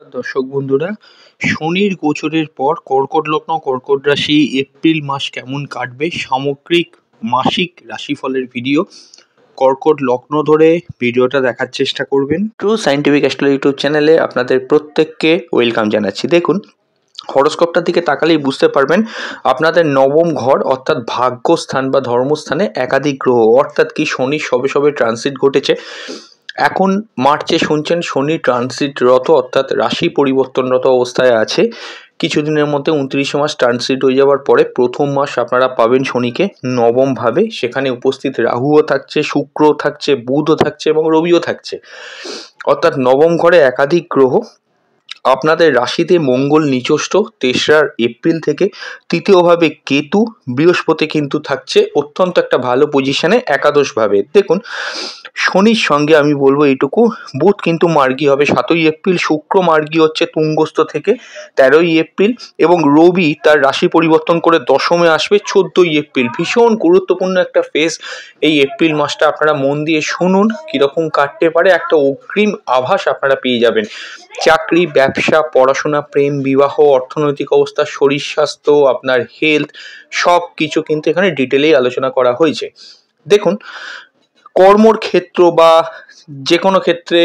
দর্শক বন্ধুরা, শনির গোচরের পর কর্কট লগ্ন কর্কট রাশি এপ্রিল মাস কেমন কাটবে সামগ্রিক মাসিক রাশিফলের ভিডিও কর্কট লগ্ন ধরে ভিডিওটা দেখার চেষ্টা করবেন। ট্রু সায়েন্টিফিক অ্যাস্ট্রোলজি ইউটিউব চ্যানেলে আপনাদের প্রত্যেককে ওয়েলকাম জানাচ্ছি। দেখুন, হরোস্কোপটার দিকে তাকালেই বুঝতে পারবেন আপনাদের নবম ঘর অর্থাৎ ভাগ্যস্থান বা ধর্মস্থানে একাধিক গ্রহ অর্থাৎ কি শনি সবে সবে ট্রানজিট ঘটেছে। এখন মার্চে শুনছেন শনি ট্রানজিটরত অর্থাৎ রাশি পরিবর্তনরত অবস্থায় আছে। কিছুদিনের মধ্যে 29 মাস ট্রানজিট হয়ে যাওয়ার পরে প্রথম মাস আপনারা পাবেন শনিকে নবমভাবে। সেখানে উপস্থিত রাহুও থাকছে, শুক্রও থাকছে, বুধও থাকছে এবং রবিও থাকছে। অর্থাৎ নবম ঘরে একাধিক গ্রহ। আপনাদের রাশিতে মঙ্গল নিচস্থ 3রা এপ্রিল থেকে, তৃতীয়ভাবে কেতু, বৃহস্পতি কিন্তু থাকছে অত্যন্ত একটা ভালো পজিশনে একাদশভাবে। দেখুন, শনির সঙ্গে আমি বলবো এইটুকু, বুধ কিন্তু মার্গী হবে 7ই এপ্রিল, শুক্র মার্গী হচ্ছে তুঙ্গস্থ থেকে 13ই এপ্রিল এবং রবি তার রাশি পরিবর্তন করে দশমে আসবে 14ই এপ্রিল। ভীষণ গুরুত্বপূর্ণ একটা ফেজ এই এপ্রিল মাসটা। আপনারা মন দিয়ে শুনুন কীরকম কাটতে পারে, একটা অগ্রিম আভাস আপনারা পেয়ে যাবেন। চাকরি, ব্যবসা, পড়াশোনা, প্রেম, বিবাহ, অর্থনৈতিক অবস্থা, শরীর স্বাস্থ্য, আপনার হেলথ, সব কিছু কিন্তু এখানে ডিটেলেই আলোচনা করা হয়েছে। দেখুন, কর্মর ক্ষেত্র বা যে কোনো ক্ষেত্রে,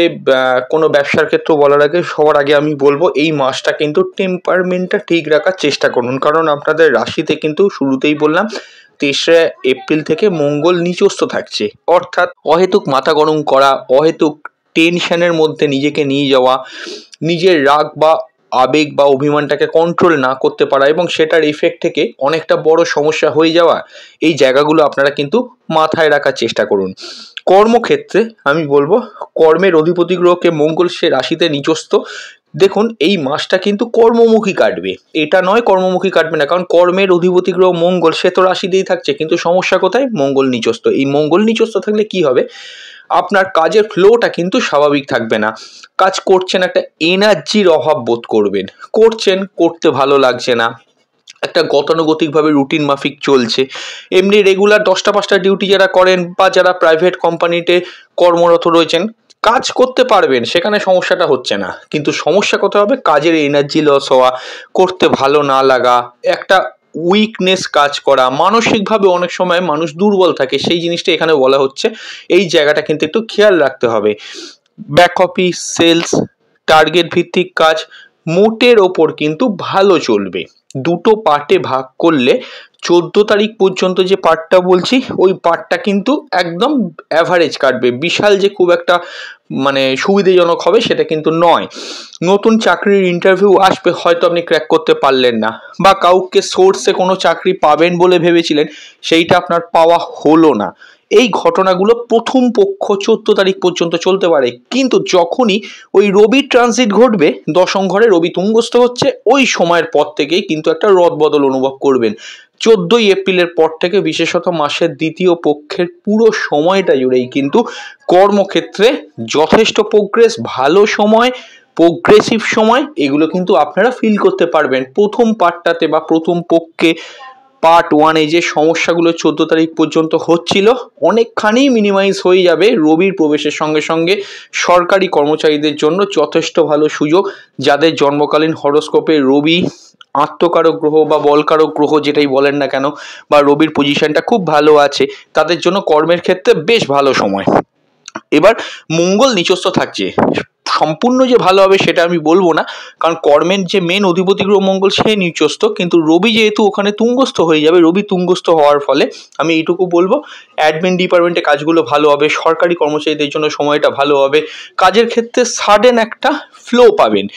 কোনো ব্যবসার ক্ষেত্র বলার আগে সবার আগে আমি বলবো এই মাসটা কিন্তু টেম্পারমেন্টটা ঠিক রাখার চেষ্টা করুন। কারণ আপনাদের রাশিতে কিন্তু শুরুতেই বললাম 3রা এপ্রিল থেকে মঙ্গল নিচস্থ থাকছে। অর্থাৎ অহেতুক মাথা গরম করা, অহেতুক টেনশনের মধ্যে নিজেকে নিয়ে যাওয়া, নিজের রাগ বা আবেগ বা অভিমানটাকে কন্ট্রোল না করতে পারা এবং সেটার এফেক্ট থেকে অনেকটা বড় সমস্যা হয়ে যাওয়া, এই জায়গাগুলো আপনারা কিন্তু মাথায় রাখার চেষ্টা করুন। কর্মক্ষেত্রে আমি বলবো কর্মের অধিপতি গ্রহকে মঙ্গল সে রাশিতে নিচস্থ। দেখুন, এই মাসটা কিন্তু কর্মমুখী কাটবে, এটা নয় কর্মমুখী কাটবে না, কারণ কর্মের অধিপতি গ্রহ মঙ্গল সে তো রাশিতেই থাকছে। কিন্তু সমস্যা কোথায়? মঙ্গল নিচস্থ। এই মঙ্গল নিচস্থ থাকলে কি হবে? আপনার কাজের ফ্লোটা কিন্তু স্বাভাবিক থাকবে না। কাজ করছেন, একটা এনার্জির অভাব বোধ করবেন, করছেন করতে ভালো লাগছে না, একটা গতানুগতিকভাবে রুটিন মাফিক চলছে। এমনি রেগুলার 10টা 5টা ডিউটি যারা করেন বা যারা প্রাইভেট কোম্পানিতে কর্মরত রয়েছেন, কাজ করতে পারবেন, সেখানে সমস্যাটা হচ্ছে না। কিন্তু সমস্যা কোথায় হবে? কাজের এনার্জি লস হওয়া, করতে ভালো না লাগা, একটা উইকনেস কাজ করা, মানসিকভাবে অনেক সময় মানুষ দুর্বল থাকে, সেই জিনিসটা এখানে বলা হচ্ছে। এই জায়গাটা কিন্তু একটু খেয়াল রাখতে হবে। ব্যাক অফিস, সেলস, টার্গেট ভিত্তিক কাজ মোটের ওপর কিন্তু ভালো চলবে। দুটো পার্টে ভাগ করলে 14 তারিখ পর্যন্ত যে পার্টটা বলছি ওই পার্টটা কিন্তু একদম অ্যাভারেজ কাটবে। বিশাল যে খুব একটা সুবিধাজনক হবে সেটা কিন্তু নয়। নতুন চাকরির ইন্টারভিউ আসবে, হয়তো আপনি ক্র্যাক করতে পারলেন না, বা কাউকে সোর্সে কোনো চাকরি পাবেন বলে ভেবেছিলেন সেইটা আপনার পাওয়া হলো না। এই ঘটনাগুলো প্রথম পক্ষ 14 তারিখ পর্যন্ত চলতে পারে। কিন্তু যখনই ওই রবি ট্রানজিট ঘটবে, দশম ঘরে রবি তুঙ্গস্থ হচ্ছে, ওই সময়ের পর থেকেই কিন্তু একটা রদবদল অনুভব করবেন। 14ই এপ্রিলের পর থেকে বিশেষত মাসের দ্বিতীয় পক্ষের পুরো সময়টা জুড়েই কিন্তু কর্মক্ষেত্রে যথেষ্ট প্রোগ্রেস, ভালো সময়, প্রোগ্রেসিভ সময়, এগুলো কিন্তু আপনারা ফিল করতে পারবেন। প্রথম পার্টটাতে বা প্রথম পক্ষে পার্ট 1-এ যে সমস্যাগুলো 14 তারিখ পর্যন্ত হচ্ছিল অনেকখানি মিনিমাইজ হয়ে যাবে রবির প্রবেশের সঙ্গে সঙ্গে। সরকারি কর্মচারীদের জন্য যথেষ্ট ভালো সুযোগ। যাদের জন্মকালীন হরোস্কোপে রবি আত্মকারক গ্রহ বা বলকারক গ্রহ যেটাই বলেন না কেন, বা রবির পজিশনটা খুব ভালো আছে, তাদের জন্য কর্মের ক্ষেত্রে বেশ ভালো সময়। এবার মঙ্গল নিচস্থ থাকছে, সম্পূর্ণ যে ভালো হবে সেটা আমি বলবো না, কারণ কর্মের যে মেন অধিপতি গ্রহ মঙ্গল সে নিচস্থ, কিন্তু রবি যেহেতু ওখানে তুঙ্গস্থ হয়ে যাবে, রবি তুঙ্গস্থ হওয়ার ফলে আমি এইটুকু বলবো অ্যাডমিন ডিপার্টমেন্টে কাজগুলো ভালো হবে, সরকারি কর্মচারীদের জন্য সময়টা ভালো হবে, কাজের ক্ষেত্রে সাডেন একটা ফ্লো পাবেন,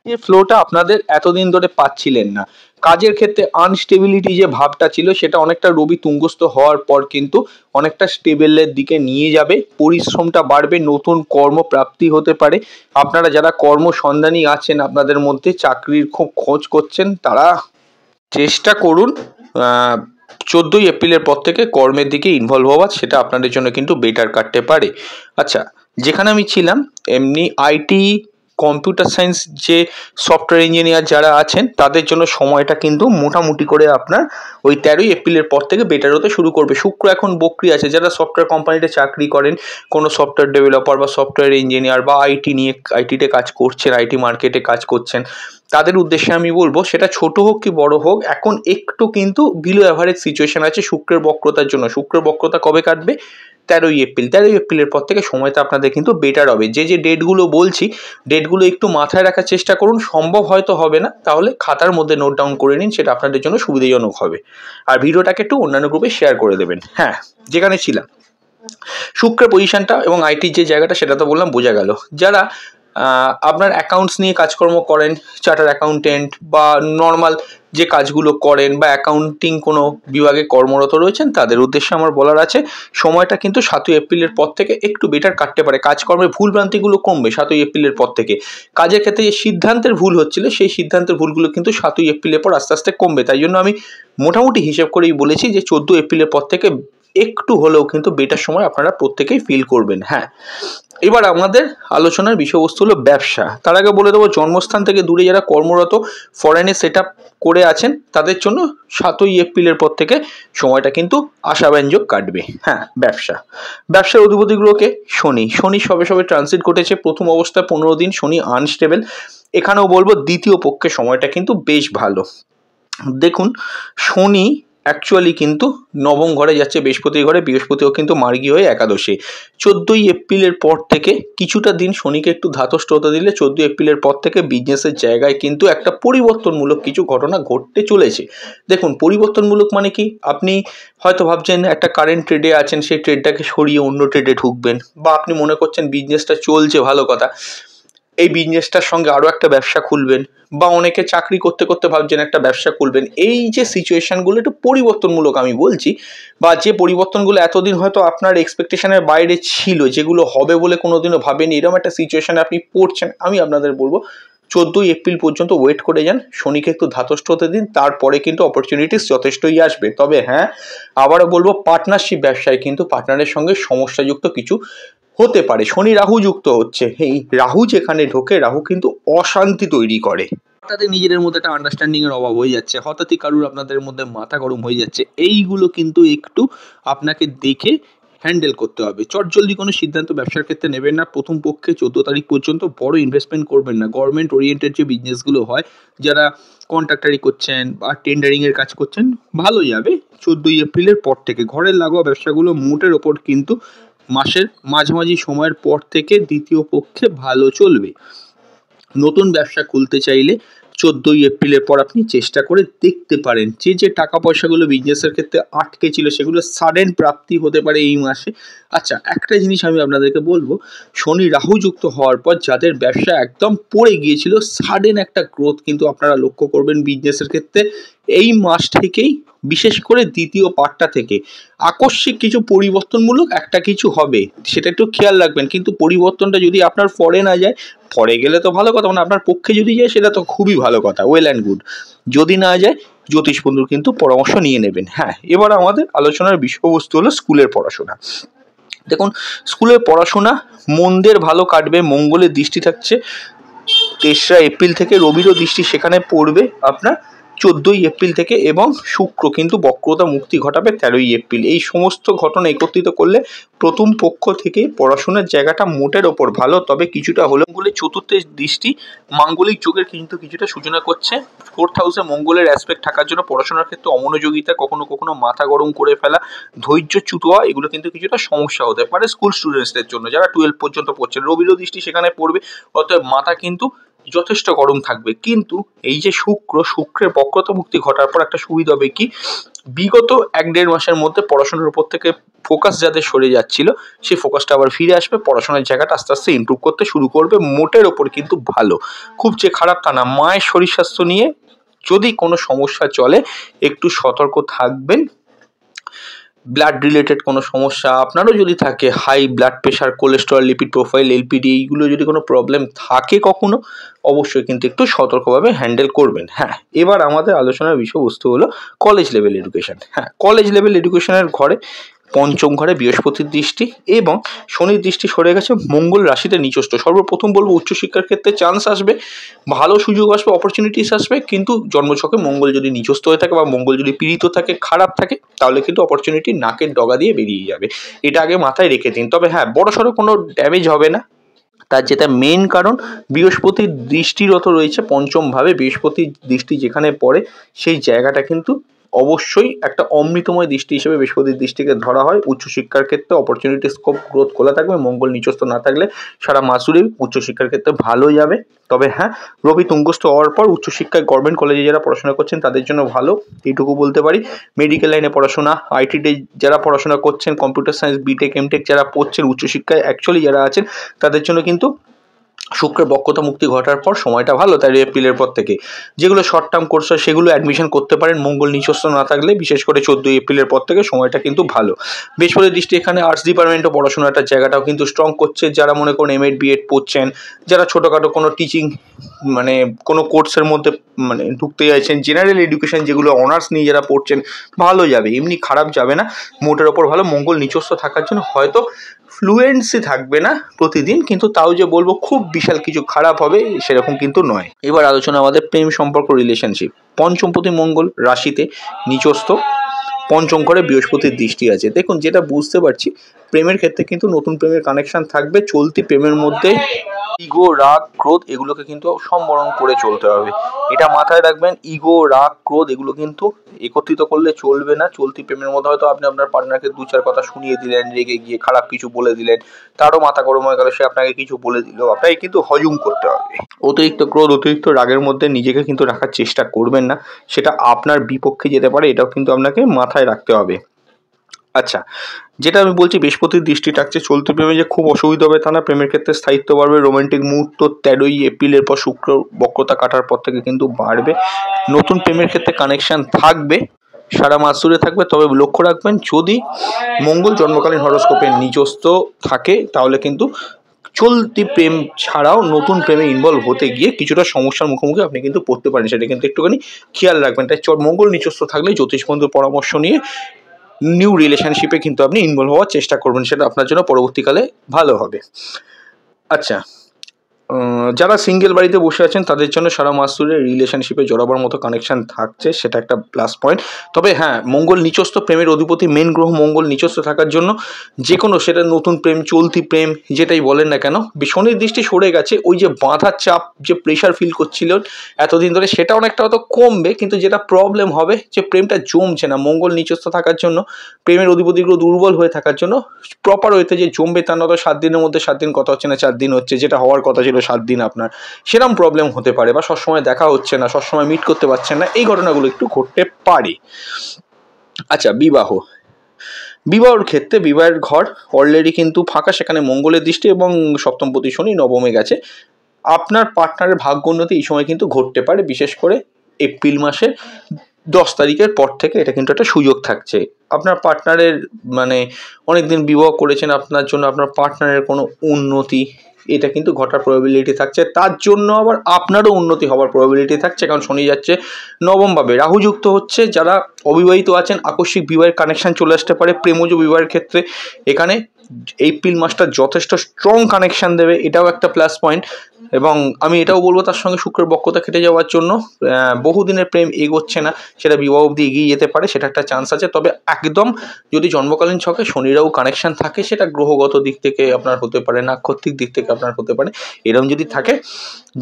যে ফ্লোটা আপনাদের এতদিন ধরে পাচ্ছিলেন না। কাজের ক্ষেত্রে আনস্টেবিলিটি যে ভাবটা ছিল সেটা অনেকটা রবি তুঙ্গস্থ হওয়ার পর কিন্তু অনেকটা স্টেবলের দিকে নিয়ে যাবে। পরিশ্রমটা বাড়বে, নতুন কর্মপ্রাপ্তি হতে পারে। আপনারা যারা কর্মসন্ধানী আছেন, আপনাদের মধ্যে চাকরির খুব খোঁজ করছেন, তারা চেষ্টা করুন 14ই এপ্রিলের পর থেকে কর্মের দিকে ইনভলভ হওয়ার, সেটা আপনাদের জন্য কিন্তু বেটার কাটতে পারে। আচ্ছা, যেখানে আমি ছিলাম এমনি আইটি কম্পিউটার সায়েন্স যে সফটওয়্যার ইঞ্জিনিয়ার যারা আছেন তাদের জন্য সময়টা কিন্তু মোটামুটি করে আপনার ওই 13ই এপ্রিলের পর থেকে বেটার হতে শুরু করবে। শুক্র এখন বকরি আছে, যারা সফটওয়্যার কোম্পানিতে চাকরি করেন, কোনো সফটওয়্যার ডেভেলপার বা সফটওয়্যার ইঞ্জিনিয়ার বা আইটিতে কাজ করছেন, আইটি মার্কেটে কাজ করছেন, তাদের উদ্দেশ্যে আমি বলবো সেটা ছোট হোক কি বড় হোক, এখন একটু কিন্তু বিলো অ্যাভারেজ সিচুয়েশন আছে শুক্রের বক্রতার জন্য। শুক্রের বক্রতা কবে কাটবে? 13ই এপ্রিল। 13ই এপ্রিলের পর থেকে সময়টা আপনাদের কিন্তু বেটার হবে। যে ডেটগুলো বলছি, ডেটগুলো একটু মাথায় রাখার চেষ্টা করুন। সম্ভব হয়তো হবে না, তাহলে খাতার মধ্যে নোট ডাউন করে নিন, সেটা আপনাদের জন্য সুবিধাজনক হবে। আর ভিডিওটাকে একটু অন্যান্য গ্রুপে শেয়ার করে দেবেন। হ্যাঁ, যেখানে ছিলাম, শুক্রের পজিশনটা এবং আইটির যে জায়গাটা সেটা তো বললাম, বোঝা গেল। যারা আপনার অ্যাকাউন্টস নিয়ে কাজকর্ম করেন, চার্টার অ্যাকাউন্টেন্ট বা নর্মাল যে কাজগুলো করেন বা অ্যাকাউন্টিং কোনো বিভাগে কর্মরত রয়েছেন, তাদের উদ্দেশ্যে আমার বলার আছে সময়টা কিন্তু 7ই এপ্রিলের পর থেকে একটু বেটার কাটতে পারে। কাজকর্মের ভুলভ্রান্তিগুলো কমবে 7ই এপ্রিলের পর থেকে। কাজের ক্ষেত্রে যে সিদ্ধান্তের ভুল হচ্ছিল, সেই সিদ্ধান্তের ভুলগুলো কিন্তু 7ই এপ্রিলের পর আস্তে আস্তে কমবে। তাই জন্য আমি মোটামুটি হিসেব করেই বলেছি যে 14 এপ্রিলের পর থেকে একটু হলেও কিন্তু বেটার সময় আপনারা প্রত্যেকেই ফিল করবেন। হ্যাঁ, এবার আমাদের আলোচনার বিষয়বস্তু হলো ব্যবসা। তার আগে বলে দেবো, জন্মস্থান থেকে দূরে যারা কর্মরত, ফরেনে সেট আপ করে আছেন, তাদের জন্য 7ই এপ্রিলের পর থেকে সময়টা কিন্তু আশাব্যঞ্জক কাটবে। হ্যাঁ, ব্যবসার অধিপতি গ্রহকে শনি সবে সবে ট্রানজিট ঘটেছে। প্রথম অবস্থায় 15 দিন শনি আনস্টেবল। এখানেও বলবো দ্বিতীয় পক্ষের সময়টা কিন্তু বেশ ভালো। দেখুন, শনি অ্যাকচুয়ালি কিন্তু নবম ঘরে যাচ্ছে, বৃহস্পতির ঘরে। বৃহস্পতিও কিন্তু মার্গী হয়ে একাদশে। 14ই এপ্রিলের পর থেকে কিছুটা দিন শনিকে একটু ধাতস্থ হতে দিলে 14 এপ্রিলের পর থেকে বিজনেসের জায়গায় কিন্তু একটা পরিবর্তনমূলক কিছু ঘটনা ঘটতে চলেছে। দেখুন, পরিবর্তনমূলক মানে কি, আপনি হয়তো ভাবছেন একটা কারেন্ট ট্রেডে আছেন, সেই ট্রেডটাকে সরিয়ে অন্য ট্রেডে ঢুকবেন, বা আপনি মনে করছেন বিজনেসটা চলছে, ভালো কথা, এই বিজনেসটার সঙ্গে আরও একটা ব্যবসা খুলবেন, বা অনেকে চাকরি করতে করতে ভাবছেন একটা ব্যবসা খুলবেন। এই যে সিচুয়েশানগুলো একটু পরিবর্তনমূলক আমি বলছি, বা যে পরিবর্তনগুলো এতদিন হয়তো আপনার এক্সপেকটেশনের বাইরে ছিল, যেগুলো হবে বলে কোনোদিনও ভাবেনি, এরকম একটা সিচুয়েশানে আপনি পড়ছেন, আমি আপনাদের বলবো 14ই এপ্রিল পর্যন্ত ওয়েট করে যান, শনিকে একটু ধাতস্থ হতে দিন, তারপরে কিন্তু অপরচুনিটিস যথেষ্টই আসবে। তবে হ্যাঁ, আবারও বলবো, পার্টনারশিপ ব্যবসায় কিন্তু পার্টনারের সঙ্গে সমস্যাযুক্ত কিছু হতে পারে। শনি রাহু যুক্ত হচ্ছে, এই রাহু যেখানে ঢোকে, রাহু কিন্তু অশান্তি তৈরি করে। তাদের নিজেদের মধ্যে একটা আন্ডারস্ট্যান্ডিং এর অভাব হয়ে যাচ্ছে, হঠাৎই কারুর আপনাদের মধ্যে মাথা গরম হয়ে যাচ্ছে, এইগুলো কিন্তু একটু আপনাকে দেখে হ্যান্ডেল করতে হবে। চটজলদি কোনো সিদ্ধান্ত ব্যবসার ক্ষেত্রে নেবেন না। প্রথম পক্ষে 14 তারিখ পর্যন্ত বড় ইনভেস্টমেন্ট করবেন না। গভর্নমেন্ট ওরিয়েন্টেড যে বিজনেসগুলো হয়, যারা কন্ট্রাক্টারি করছেন বা টেন্ডারিংয়ের কাজ করছেন, ভালো যাবে 14ই এপ্রিলের পর থেকে। ঘরের লাগোয়া ব্যবসাগুলো মোটের ওপর কিন্তু মাসের মাঝামাঝি সময়ের পর থেকে দ্বিতীয় পক্ষে ভালো চলবে। নতুন ব্যবসা খুলতে চাইলে 14ই এপ্রিলের পর আপনি চেষ্টা করে দেখতে পারেন। যে টাকা পয়সাগুলো বিজনেসের ক্ষেত্রে আটকে ছিল, সেগুলো সাডেন প্রাপ্তি হতে পারে এই মাসে। আচ্ছা, একটা জিনিস আমি আপনাদেরকে বলবো, শনি রাহু যুক্ত হওয়ার পর যাদের ব্যবসা একদম পড়ে গিয়েছিল, সাডেন একটা গ্রোথ কিন্তু আপনারা লক্ষ্য করবেন বিজনেসের ক্ষেত্রে। এই মাস থেকেই, বিশেষ করে দ্বিতীয় পার্টটা থেকে আকস্মিক কিছু পরিবর্তনমূলক একটা কিছু হবে, সেটা একটু খেয়াল রাখবেন। কিন্তু পরিবর্তনটা যদি আপনার ফরে না যায়, ফরে গেলে তো ভালো কথা, মানে আপনার পক্ষে যদি যায় সেটা তো খুবই ভালো কথা, ওয়েল অ্যান্ড গুড। যদি না যায়, জ্যোতিষ বন্ধুর কিন্তু পরামর্শ নিয়ে নেবেন। হ্যাঁ, এবার আমাদের আলোচনার বিষয়বস্তু হলো স্কুলের পড়াশোনা। দেখুন, স্কুলের পড়াশোনা মন্দের ভালো কাটবে, মঙ্গলের দৃষ্টি থাকছে 3রা এপ্রিল থেকে, রবিরও দৃষ্টি সেখানে পড়বে আপনার 14ই এপ্রিল থেকে, এবং শুক্র কিন্তু বক্রতা মুক্তি ঘটাবে 13ই এপ্রিল। এই সমস্ত ঘটনা একত্রিত করলে প্রথম পক্ষ থেকে পড়াশোনার জায়গাটা মোটের ওপর ভালো। তবে কিছুটা হলেও মঙ্গলের চতুর্থের দৃষ্টি মাঙ্গলিক যুগের কিন্তু কিছুটা সূচনা করছে। 4th হাউসে মঙ্গলের অ্যাসপেক্ট থাকার জন্য পড়াশোনার ক্ষেত্রে অমনোযোগিতা, কখনো কখনো মাথা গরম করে ফেলা, ধৈর্যচ্যুত হওয়া, এগুলো কিন্তু কিছুটা সমস্যা হতে পারে স্কুল স্টুডেন্টসদের জন্য, যারা 12 পর্যন্ত পড়ছে। রবিরও দৃষ্টি সেখানে পড়বে, অতএব মাথা কিন্তু যথেষ্ট গরম থাকবে। কিন্তু এই যে শুক্রের বক্রতা মুক্তি ঘটার পর একটা সুবিধা হবে কি, বিগত 1-1.5 মাসের মধ্যে পড়াশোনার উপর থেকে ফোকাস যাদের সরে যাচ্ছিল, সেই ফোকাসটা আবার ফিরে আসবে, পড়াশোনার জায়গাটা আস্তে আস্তে ইমপ্রুভ করতে শুরু করবে। মোটের ওপর কিন্তু ভালো, খুব যে খারাপ তা না। মায়ের শরীর স্বাস্থ্য নিয়ে যদি কোনো সমস্যা চলে, একটু সতর্ক থাকবেন। ব্লাড রিলেটেড কোনো সমস্যা আপনারও যদি থাকে, high blood pressure, cholesterol, lipid profile, LPD, এইগুলো যদি কোনো প্রবলেম থাকে কখনো, অবশ্যই কিন্তু একটু সতর্কভাবে হ্যান্ডেল করবেন। হ্যাঁ, এবার আমাদের আলোচনার বিষয়বস্তু হলো কলেজ লেভেল এডুকেশন। হ্যাঁ, কলেজ লেভেল এডুকেশনের ঘরে পঞ্চম ঘরে বৃহস্পতির দৃষ্টি এবং শনির দৃষ্টি সরে গেছে মঙ্গল রাশিতে নিচস্থ। সর্বপ্রথম বলবো উচ্চশিক্ষার ক্ষেত্রে চান্স আসবে, ভালো সুযোগ আসবে, অপরচুনিটিস আসবে, কিন্তু জন্মছকে মঙ্গল যদি নিচস্থ হয়ে থাকে বা মঙ্গল যদি পীড়িত থাকে, খারাপ থাকে, তাহলে কিন্তু অপরচুনিটি নাকের ডগা দিয়ে বেরিয়ে যাবে। এটা আগে মাথায় রেখে দিন। তবে হ্যাঁ, বড়সড় কোনো ড্যামেজ হবে না। তার যেটা মেন কারণ, বৃহস্পতির দৃষ্টিরত রয়েছে পঞ্চম ভাবে। বৃহস্পতির দৃষ্টি যেখানে পড়ে সেই জায়গাটা কিন্তু অবশ্যই একটা অমৃতময় দৃষ্টি হিসেবে বৃহস্পতির দৃষ্টিকে ধরা হয়। উচ্চশিক্ষার ক্ষেত্রে অপরচুনিটি স্কোপ গ্রোথ খোলা থাকবে। মঙ্গল নিচস্থ না থাকলে সারা মাস জুড়েই উচ্চশিক্ষার ক্ষেত্রে ভালো যাবে। তবে হ্যাঁ, রবি তুঙ্গস্থ হওয়ার পর উচ্চশিক্ষায় গভর্নমেন্ট কলেজে যারা পড়াশোনা করছেন তাদের জন্য ভালো, এইটুকু বলতে পারি। মেডিকেল লাইনে পড়াশোনা, আইটিতে যারা পড়াশোনা করছেন, কম্পিউটার সায়েন্স, বিটেক, এমটেক যারা পড়ছেন, উচ্চশিক্ষায় অ্যাকচুয়ালি যারা আছেন, তাদের জন্য কিন্তু শুক্রের বক্রতা মুক্তি ঘটার পর সময়টা ভালো। তাই এপ্রিলের পর থেকে যেগুলো শর্ট টার্ম কোর্স হয় সেগুলো অ্যাডমিশন করতে পারেন মঙ্গল নিচস্থ না থাকলে। বিশেষ করে 14 এপ্রিলের পর থেকে সময়টা কিন্তু ভালো। বৃহস্পতির দৃষ্টি এখানে আর্টস ডিপার্টমেন্টও পড়াশোনাটার জায়গাটাও কিন্তু স্ট্রং করছে। যারা মনে করুন এমএড বিএড পড়ছেন, যারা ছোটোখাটো কোনো টিচিং মানে কোনো কোর্সের মধ্যে মানে ঢুকতে চাইছেন, জেনারেল এডুকেশন যেগুলো অনার্স নিয়ে যারা পড়ছেন, ভালো যাবে, এমনি খারাপ যাবে না। মোটের ওপর ভালো। মঙ্গল নিচস্থ থাকার জন্য হয়তো ফ্লুয়েন্সি থাকবে না প্রতিদিন, কিন্তু তাও যে বলবো খুব বিশাল কিছু খারাপ হবে সেরকম কিন্তু নয়। এবার আলোচনা আমাদের প্রেম সম্পর্ক, রিলেশনশিপ। পঞ্চমপতি মঙ্গল রাশিতে নিচস্থ, পঞ্চম ঘরে বৃহস্পতির দৃষ্টি আছে। দেখুন, যেটা বুঝতে পারছি, প্রেমের ক্ষেত্রে কিন্তু নতুন প্রেমের কানেকশন থাকবে। চলতি প্রেমের মধ্যে ইগো, রাগ, ক্রোধ এগুলোকে কিন্তু সম্বরণ করে চলতে হবে। এটা মাথায় রাখবেন। ইগো, রাগ, ক্রোধ এগুলো কিন্তু একত্রিত করলে চলবে না। চলতি প্রেমের মধ্যে হয়তো আপনি আপনার পার্টনারকে 2-4 কথা শুনিয়ে দিলেন, রেগে গিয়ে খারাপ কিছু বলে দিলেন, তারও মাথা গরম হয়ে গেল, সে আপনাকে কিছু বলে দিল, আপনাকে কিন্তু হজম করতে হবে। অতিরিক্ত ক্রোধ, অতিরিক্ত রাগের মধ্যে নিজেকে কিন্তু রাখার চেষ্টা করবেন না, সেটা আপনার বিপক্ষে যেতে পারে, এটাও কিন্তু আপনাকে মাথায় রাখতে হবে। আচ্ছা, যেটা আমি বলছি, বৃহস্পতির দৃষ্টি থাকছে, চলতি প্রেমে যে খুব অসুবিধা হবে তা না। প্রেমের ক্ষেত্রে স্থায়িত্ব বাড়বে, রোমান্টিক মুহূর্ত 13ই এপ্রিলের পর শুক্র বক্রতা কাটার পর থেকে কিন্তু বাড়বে। নতুন প্রেমের ক্ষেত্রে কানেকশন থাকবে, সারা মাস জুড়ে থাকবে। তবে লক্ষ্য রাখবেন, যদি মঙ্গল জন্মকালীন হরোস্কোপে নিচস্থ থাকে তাহলে কিন্তু চলতি প্রেম ছাড়াও নতুন প্রেমে ইনভলভ হতে গিয়ে কিছুটা সমস্যার মুখোমুখি আপনি কিন্তু পড়তে পারেন, সেটা কিন্তু একটুখানি খেয়াল রাখবেন। তাই মঙ্গল নিচস্থ থাকলে জ্যোতিষ বন্ধুর পরামর্শ নিয়ে নিউ রিলেশনশিপে কিন্তু আপনি ইনভলভ হওয়ার চেষ্টা করবেন, সেটা আপনার জন্য পরবর্তীকালে ভালো হবে। আচ্ছা, যারা সিঙ্গেল বাড়িতে বসে আছেন তাদের জন্য সারা মাস জুড়ে রিলেশনশিপে জড়াবার মতো কানেকশন থাকছে, সেটা একটা প্লাস পয়েন্ট। তবে হ্যাঁ, মঙ্গল নিচস্থ, প্রেমের অধিপতি মেন গ্রহ মঙ্গল নিচস্থ থাকার জন্য যে কোনো, সেটা নতুন প্রেম, চলতি প্রেম, যেটাই বলেন না কেন, শনির দৃষ্টি সরে গেছে। ওই যে বাঁধার চাপ, যে প্রেশার ফিল করছিলেন এতদিন ধরে, সেটা অনেকটা হয়তো কমবে। কিন্তু যেটা প্রবলেম হবে যে প্রেমটা জমছে না। মঙ্গল নিচস্থ থাকার জন্য, প্রেমের অধিপতিগুলো দুর্বল হয়ে থাকার জন্য, প্রপার ওয়েতে যে জমবে তা না। 7 দিনের মধ্যে 7 দিন কথা হচ্ছে না, 4 দিন হচ্ছে, যেটা হওয়ার কথা ছিল 7 দিন, আপনার সেরকম প্রবলেম হতে পারে। বা সবসময় দেখা হচ্ছে না, সবসময় মিট করতে পারছেন না, এই ঘটনাগুলো একটু ঘটতে পারে। আচ্ছা, বিবাহর ক্ষেত্রে বিবাহের ঘর অলরেডি কিন্তু ফাঁকা, সেখানে মঙ্গলের দৃষ্টি এবং সপ্তমপতি শনি নবমে গেছে। আপনার পার্টনারের ভাগ্য উন্নতি এই সময় কিন্তু ঘটতে পারে, বিশেষ করে এপ্রিল মাসের 10 তারিখের পর থেকে এটা কিন্তু একটা সুযোগ থাকছে। আপনার পার্টনারের মানে অনেকদিন বিবাহ করেছেন, আপনার জন্য আপনার পার্টনারের কোনো উন্নতি এটা কিন্তু ঘটার প্রবাবিলিটি থাকছে। তার জন্য আবার আপনারও উন্নতি হওয়ার প্রবাবিলিটি থাকছে, কারণ শনি যাচ্ছে নবমভাবে, রাহু যুক্ত হচ্ছে। যারা অবিবাহিত আছেন, আকস্মিক বিবাহের কানেকশন চলে আসতে পারে। প্রেমজ বিবাহের ক্ষেত্রে এখানে এপ্রিল মাসটা যথেষ্ট স্ট্রং কানেকশন দেবে, এটাও একটা প্লাস পয়েন্ট। এবং আমি এটাও বলবো, তার সঙ্গে শুক্রের বক্রতা কেটে যাওয়ার জন্য বহুদিনের প্রেম এগোচ্ছে না, সেটা বিবাহ অবধি এগিয়ে যেতে পারে, সেটা একটা চান্স আছে। তবে একদম যদি জন্মকালীন ছকে শনিরাও কানেকশন থাকে, সেটা গ্রহগত দিক থেকে আপনার হতে পারে, নাক্ষত্রিক দিক থেকে আপনার হতে পারে, এরকম যদি থাকে,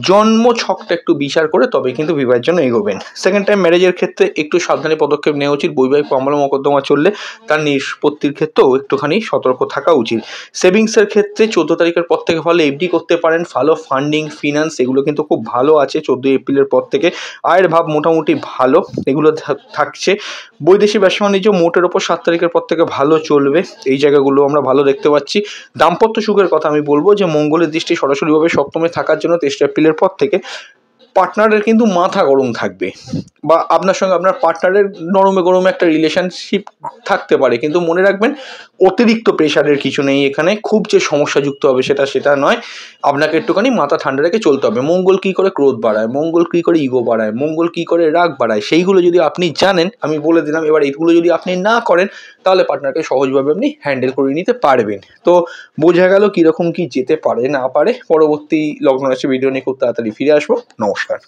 জন্ম ছকটা একটু বিচার করে তবে কিন্তু বিবাহের জন্য এগোবেন। সেকেন্ড টাইম ম্যারেজের ক্ষেত্রে একটু সাবধানী পদক্ষেপ নেওয়া উচিত। বৈবাহিক মামলা মোকদ্দমা চললে তার নিষ্পত্তির ক্ষেত্রেও একটুখানি সতর্ক থাকা উচিত। সেভিংসের ক্ষেত্রে 14 তারিখের পর থেকে ভালো এফডি করতে পারেন। ভালো ফান্ডিং, ফিনান্স এগুলো কিন্তু খুব ভালো আছে 14 এপ্রিলের পর থেকে। আয়ের ভাব মোটামুটি ভালো, এগুলো থাকছে। বৈদেশিক ব্যবসা বাণিজ্য মোটের ওপর 7 তারিখের পর থেকে ভালো চলবে, এই জায়গাগুলো আমরা ভালো দেখতে পাচ্ছি। দাম্পত্য সুখের কথা আমি বলবো যে মঙ্গলের দৃষ্টি সরাসরিভাবে সপ্তমে থাকার জন্য 23 এপ্রিলের পর থেকে পার্টনারের কিন্তু মাথা গরম থাকবে, বা আপনার সঙ্গে আপনার পার্টনারের নরমে গরমে একটা রিলেশনশিপ থাকতে পারে, কিন্তু মনে রাখবেন অতিরিক্ত প্রেশারের কিছু নেই এখানে। খুব যে সমস্যাযুক্ত হবে সেটা নয়, আপনাকে একটুখানি মাথা ঠান্ডা রেখে চলতে হবে। মঙ্গল কী করে ক্রোধ বাড়ায়, মঙ্গল কী করে ইগো বাড়ায়, মঙ্গল কী করে রাগ বাড়ায়, সেইগুলো যদি আপনি জানেন, আমি বলে দিলাম, এবার এইগুলো যদি আপনি না করেন তাহলে পার্টনারকে সহজভাবে আপনি হ্যান্ডেল করে নিতে পারবেন। তো বোঝা গেল কীরকম কী যেতে পারে না পারে। পরবর্তী লগ্ন রাশি ভিডিও নিয়ে খুব তাড়াতাড়ি ফিরে আসবো। নমস্কার।